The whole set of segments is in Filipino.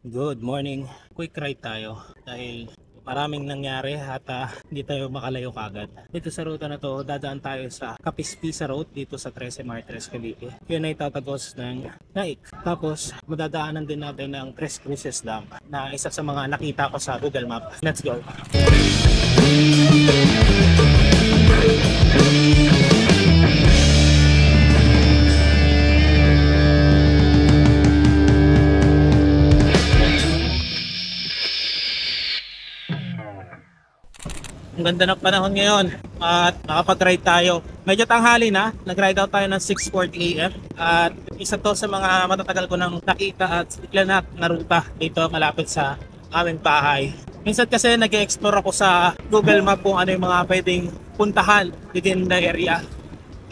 Good morning. Quick ride tayo dahil maraming nangyari at hindi tayo makalayo kagad. Dito sa ruta na to, dadaan tayo sa Capiz-Pisa Road dito sa 13 Martires, Cavite. Yun ay tatagos ng Naik. Tapos madadaanan din natin ng Tres Cruces Dam na isa sa mga nakita ko sa Google Map. Let's go! Ang ganda ng panahon ngayon at nakapag-ride tayo. Medyo tanghali na, nag-ride out tayo ng 6:40 AM at isa to sa mga matatagal ko nang nakita at planat na ruta dito malapit sa aming bahay. Minsan kasi nag-explore ako sa Google Map kung ano yung mga pwedeng puntahan within the area.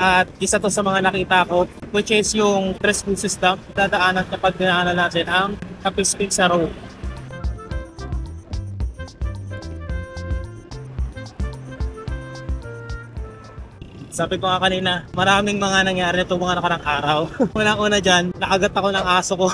At isa to sa mga nakita ko, which is yung Tres Cruces Dam, dadaanan kapag dinaanan natin ang Capiz-Pisa Road. Sabi ko nga kanina, maraming mga nangyari nitong mga nakarang araw. Unang-una dyan, nakagat ako ng aso ko.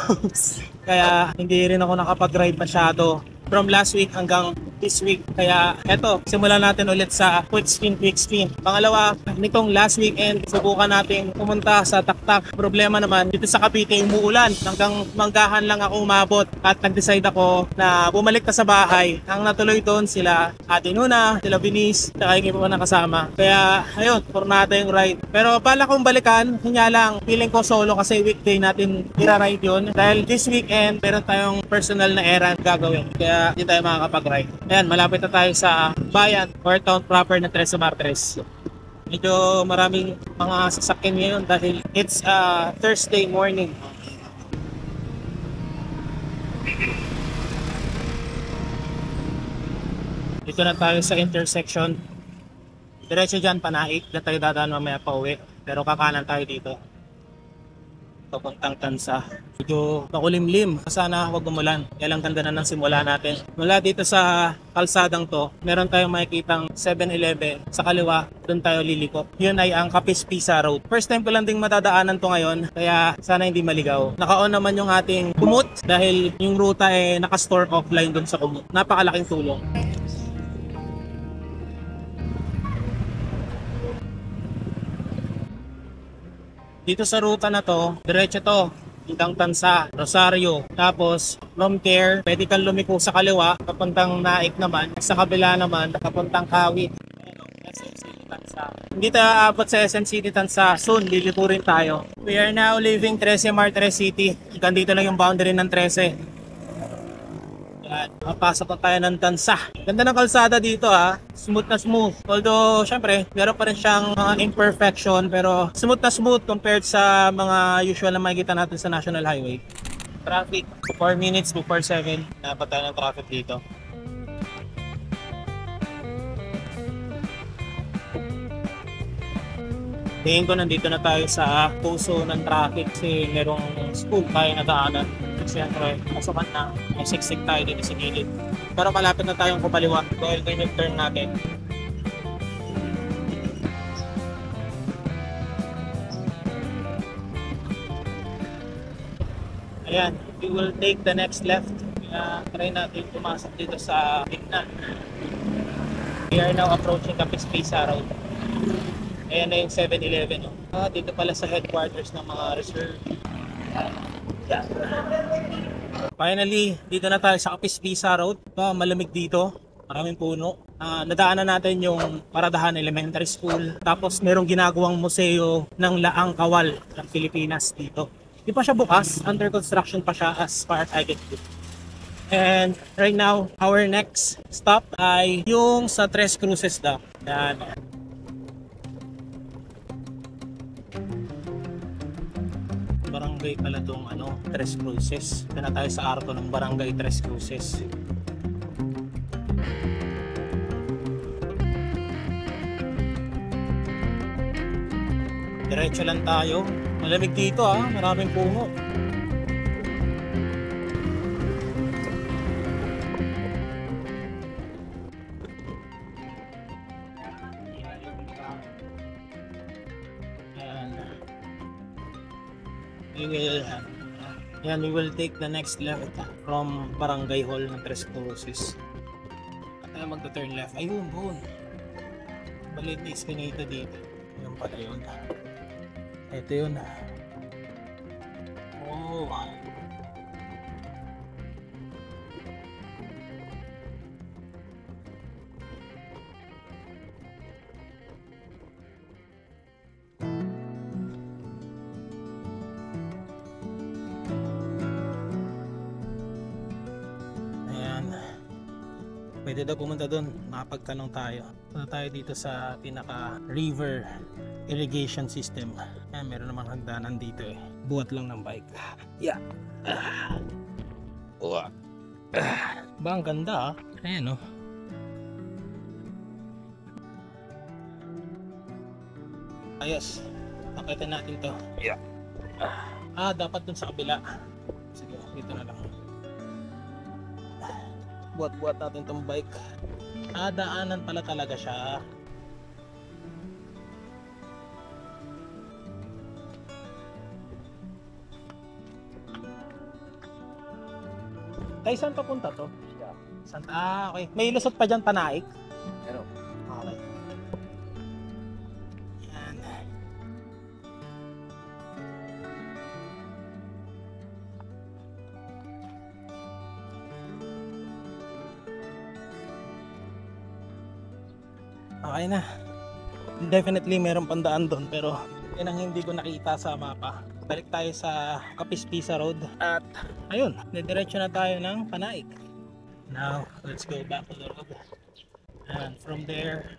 Kaya hindi rin ako nakapag-ride masyado from last week hanggang this week. Kaya eto, simulan natin ulit sa quick spin. Pangalawa, nitong last weekend, subukan natin pumunta sa Taktak. Problema naman, dito sa Cavite umuulan. Hanggang Manggahan lang ako umabot at nag-decide ako na bumalik na sa bahay. Ang natuloy doon sila Ate Nuna, sila Venice, saka yung iba pa nakasama. Kaya ayun, formata yung ride. Pero bala kong balikan, hinya lang, feeling ko solo kasi weekday natin ira-ride yun. Dahil this weekend, meron tayong personal na errand gagawin. Kaya hindi tayo makakapag-ride. Ayan, malapit na tayo sa bayan or town proper na 13 Martires. Medyo maraming mga sasakyan ngayon dahil it's Thursday morning. Dito na tayo sa intersection. Diretso dyan, Panaik. Diyan tayo dadaan mamaya pa uwi. Pero kakanan tayo dito. Papuntang Tansa. Medyo makulimlim. Sana huwag umulan. Kaya lang ganda na ng simula natin. Mula dito sa kalsadang to, meron tayong makikitang 7-Eleven. Sa kaliwa, doon tayo liliko. Yun ay ang Capiz-Pisa Road. First time ko lang ding matadaanan to ngayon. Kaya sana hindi maligaw. Naka-on naman yung ating kumot dahil yung ruta ay naka-store offline doon sa kumot. Napakalaking tulong. Dito sa ruta na to, diretso to, hanggang Tansa, Rosario. Tapos, from there, pwede kang lumiko sa kaliwa, papuntang Naik naman. Sa kabila naman, papuntang Kawit. SN City Tansa. Hindi tayo aabot sa SN City Tansa. Soon, liliko rin tayo. We are now leaving 13 Martires City. Hanggang dito lang yung boundary ng 13. Yan, mapasok na tayo ng Tansa. Ganda ng kalsada dito smooth na smooth. Although, syempre, meron pa rin siyang mga imperfection pero smooth na smooth compared sa mga usual na makikita natin sa National Highway. Traffic, 4 minutes before 7. Dapat tayo ng traffic dito. Tingin ko nandito na tayo sa puso ng traffic kasi merong school tayo na daanan. Siyempre, pasukan na, may siksik tayo dito sa gilid. Pero malapit na tayong kumaliwa dahil may turn natin. Ayan, we will take the next left. Kaya try natin pumasok dito sa gitna. We are now approaching Capiz-Pisa Road. Ayan na yung 7-Eleven. Dito pala sa headquarters ng mga reserve. Yeah. Finally, dito na tayo sa Capiz-Pisa Road. Malamig dito, maraming puno. Nadaanan natin yung Paradahan Elementary School. Tapos merong ginagawang museo ng Laang Kawal ng Pilipinas dito. Di pa siya bukas, under construction pa siya as far as I can see. And right now, our next stop ay yung sa Tres Cruces Dam. Yan. Barangay pala itong Tres Cruces. Ito na tayo sa arko ng Barangay Tres Cruces. Diretso lang tayo. Malamig dito maraming puno. We will Yan, we will take the next left from Barangay Hall ng Tres Cruces. At tayo magta-turn left. Ayun, doon. Balit na Espineta dito. Ayun pala yun. Ito yun. Oh. Pwede daw pumunta doon, makapagtanong tayo. Punta tayo dito sa pinaka river irrigation system. Ayan, meron namang hagdanan dito eh. Buhat lang ng bike. Yeah. Ba, ang ganda ah. Ayan oh. Ayos. Pakitin natin to. Yeah. Dapat dun sa kabila. Sige, dito na lang. Buhat-buhat natin tong bike. Daanan pala talaga siya. Tay, saan papunta to? Okay. May lusot pa dyan, Panaik? Ano? Okay. Yan. Okay na. Definitely meron pandaan doon pero yun ang hindi ko nakita sa mapa. Balik tayo sa Capiz-Pisa Road at ayun, didiretso na tayo ng Panaik. Now, let's go back to the road. And from there,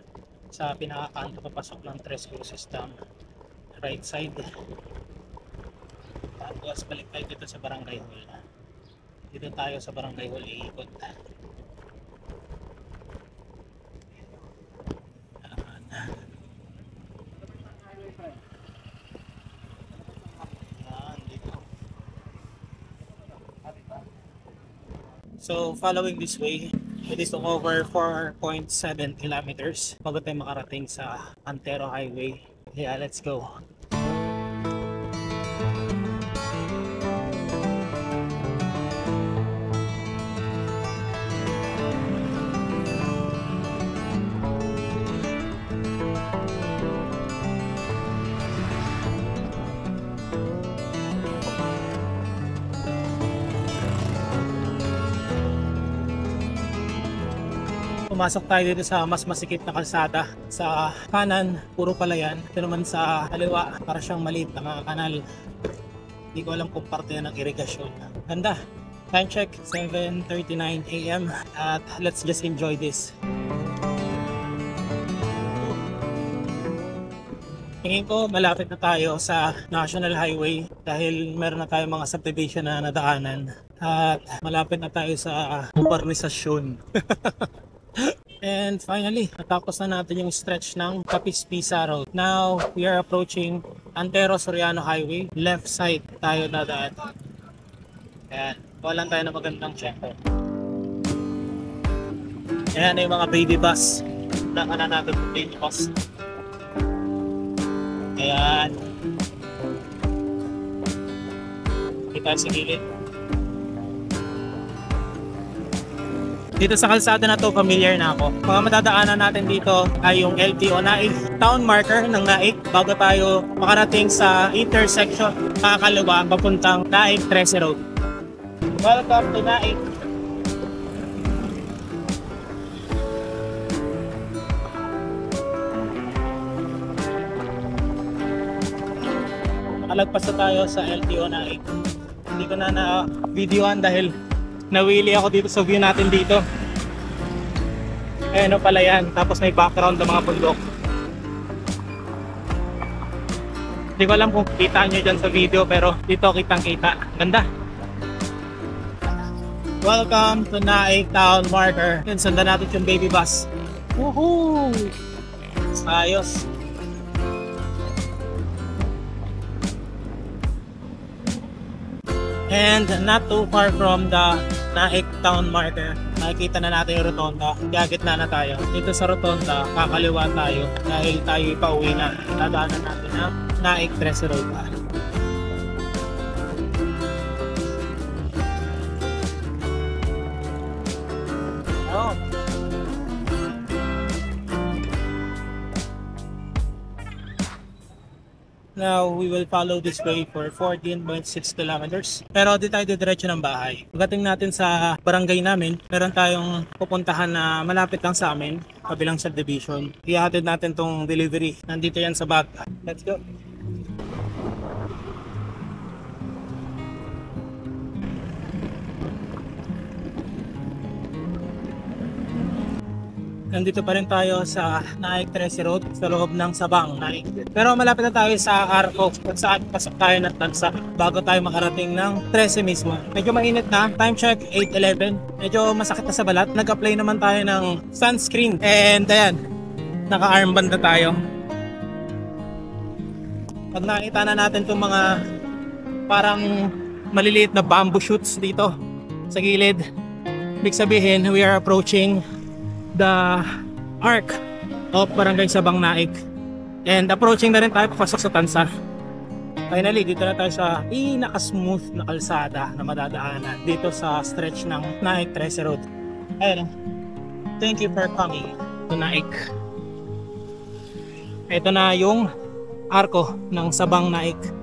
sa pinakakanto papasok ng Tres Cruces Dam, right side. Tapos balik tayo dito sa Barangay Hall. Dito tayo sa Barangay Hall iikot. So following this way, it is over 4.7 kilometers bago tayo makarating sa Antero Highway. Yeah, let's go. Pumasok tayo dito sa mas masikip na kalsada. Sa kanan, puro palayan. Ito naman sa kaliwa, para siyang maliit na kanal. Hindi ko alam kung parte yan ng irigasyon. Ganda. Time check, 7:39 AM. At let's just enjoy this. Tingin ko malapit na tayo sa National Highway dahil meron na tayong mga subdivision na nadaanan. At malapit na tayo sa urbanisasyon. And finally, natapos na natin yung stretch ng Capiz-Pisa Road. Now, we are approaching Antero Soriano Highway. Left side tayo dadaan. Ayan, walang tayo na magandang checker. Ayan na yung mga baby bus. Daan na natin yung baby bus. Ayan. Kita sa gilid. Dito sa kalsada na to, familiar na ako. Mga matadaanan natin dito ay yung LTO Naik town marker ng Naik bago tayo makarating sa intersection kakaliwa papuntang Naik 13 Road. Welcome to Naik. Nakalagpas na tayo sa LTO Naik. Hindi ko na na-videoan dahil nawili ako dito sa view natin dito. Ano pala yan. Tapos may background ng mga bundok. Hindi ko alam kung kita nyo dyan sa video pero dito kitang kita. Ganda. Welcome to Naik Town Marker. Yun, sundan natin yung baby bus. Woohoo! Ayos. And not too far from the Naik Town Marker, nakikita na natin yung rotonda. Kaya gitna na tayo. Dito sa rotonda, kakaliwa tayo dahil tayo ipauwi na. Dadaanan natin ang Naik 13 Road. Yun. Now, we will follow this way for 14.6 kilometers. Pero di tayo diretso ng bahay. Pagdating natin sa barangay namin, meron tayong pupuntahan na malapit lang sa amin, kabilang subdivision. Ihahatid natin tong delivery. Nandito yan sa bag. Let's go. Nandito pa rin tayo sa Naik 13 Road sa loob ng Sabang, Naik. Pero malapit na tayo sa Arco kung saan pasok tayo ng Tansa bago tayo makarating ng 13 mismo. Medyo mainit na. Time check 8:11. Medyo masakit na sa balat. Nag-apply naman tayo ng sunscreen. And ayan, naka-armband na tayo. Pag nakita na natin itong mga parang maliliit na bamboo shoots dito sa gilid, ibig sabihin we are approaching the arc of Barangay Sabang Naik, and approaching na rin tayo papasok sa Tansa. Finally, dito na tayo sa pinaka-smooth na kalsada na madadaanan dito sa stretch ng Naik 13 Road. Ayun, thank you for coming to Naik. Ito na yung arko ng Sabang Naik.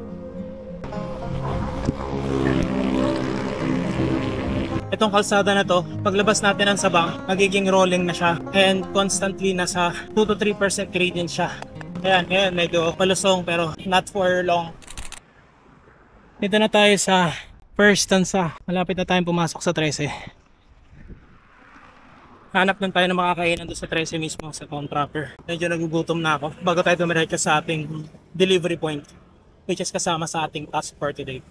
Itong kalsada na to, paglabas natin ng Sabang, magiging rolling na siya, and constantly nasa 2 to 3% gradient siya. Ayan, ngayon medyo palusong pero not for long. Dito na tayo sa first Tansa. Malapit na tayong pumasok sa 13. Hanap lang tayo ng makakainan doon sa 13 mismo, sa Town Proper. Medyo nagugutom na ako bago tayo dumiretso sa ating delivery point, which is kasama sa ating task for today.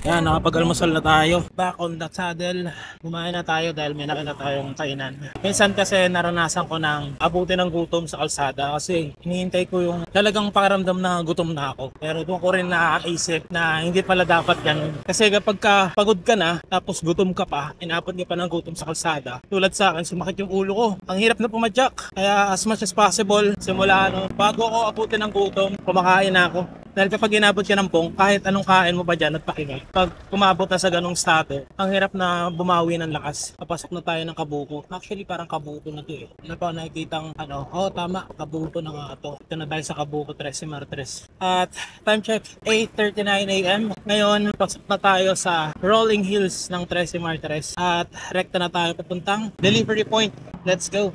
Yan, nakapag-almusal na tayo. Back on the saddle. Kumain na tayo dahil may nakita tayong kainan. Minsan kasi naranasan ko ng abutin ng gutom sa kalsada kasi hinihintay ko yung talagang pakiramdam na gutom na ako. Pero doon ko rin nakaisip na hindi pala dapat ganun. Kasi kapag pagod ka na, tapos gutom ka pa, inabot ka pa ng gutom sa kalsada. Tulad sa akin, sumakit yung ulo ko. Ang hirap na pumadyak. Kaya as much as possible, simula bago ako abutin ng gutom, kumakain na ako. Dahil kapag inabot ka ng pong, kahit anong kain mo pa dyan at pakinga, pag kumabot na sa ganong estado, ang hirap na bumawi ng lakas. Papasok na tayo ng Kabuko. Actually, parang Kabuko na to eh. Ano pa nakikitang tama, Kabuko na nga to. Ito na tayo sa Kabuko 13 Martres. At time check, 8:39 AM. Ngayon, pasok na tayo sa Rolling Hills ng 13 Martres. At rekta na tayo papuntang delivery point. Let's go!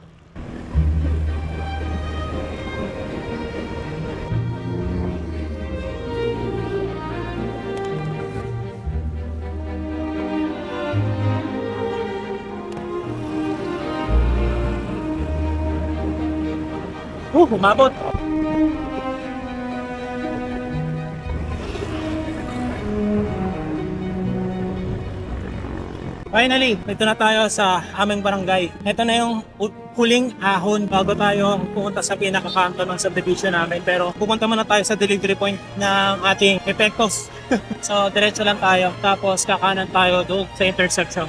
Umabot. Finally, ito na tayo sa aming barangay. Ito na yung huling ahon bago tayo pumunta sa pinakakanto ng subdivision namin. Pero pupunta muna tayo sa delivery point ng ating epektos. So, diretso lang tayo. Tapos kakanan tayo doon sa intersection.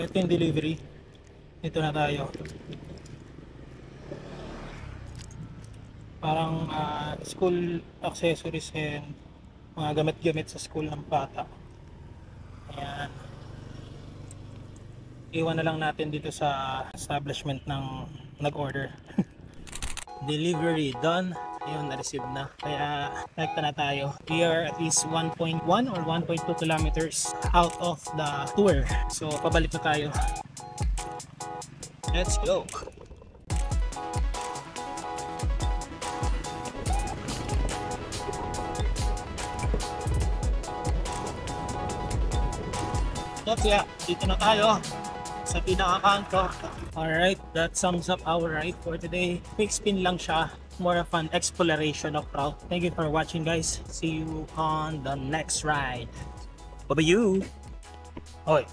Ito yung delivery. Ito na tayo. Parang school accessories and mga gamit-gamit sa school ng bata. Ayan. Iwan na lang natin dito sa establishment ng nag-order. Delivery done. Ayun, na-receive na. Kaya rekta na tayo. We are at least 1.1 or 1.2 kilometers out of the tour. So, pabalik na tayo. Let's go! That's it. Dito na tayo sa pinakakanto. Alright, that sums up our ride for today. Quick spin lang siya. More of an exploration of route. Thank you for watching, guys. See you on the next ride. Bye-bye. Oy.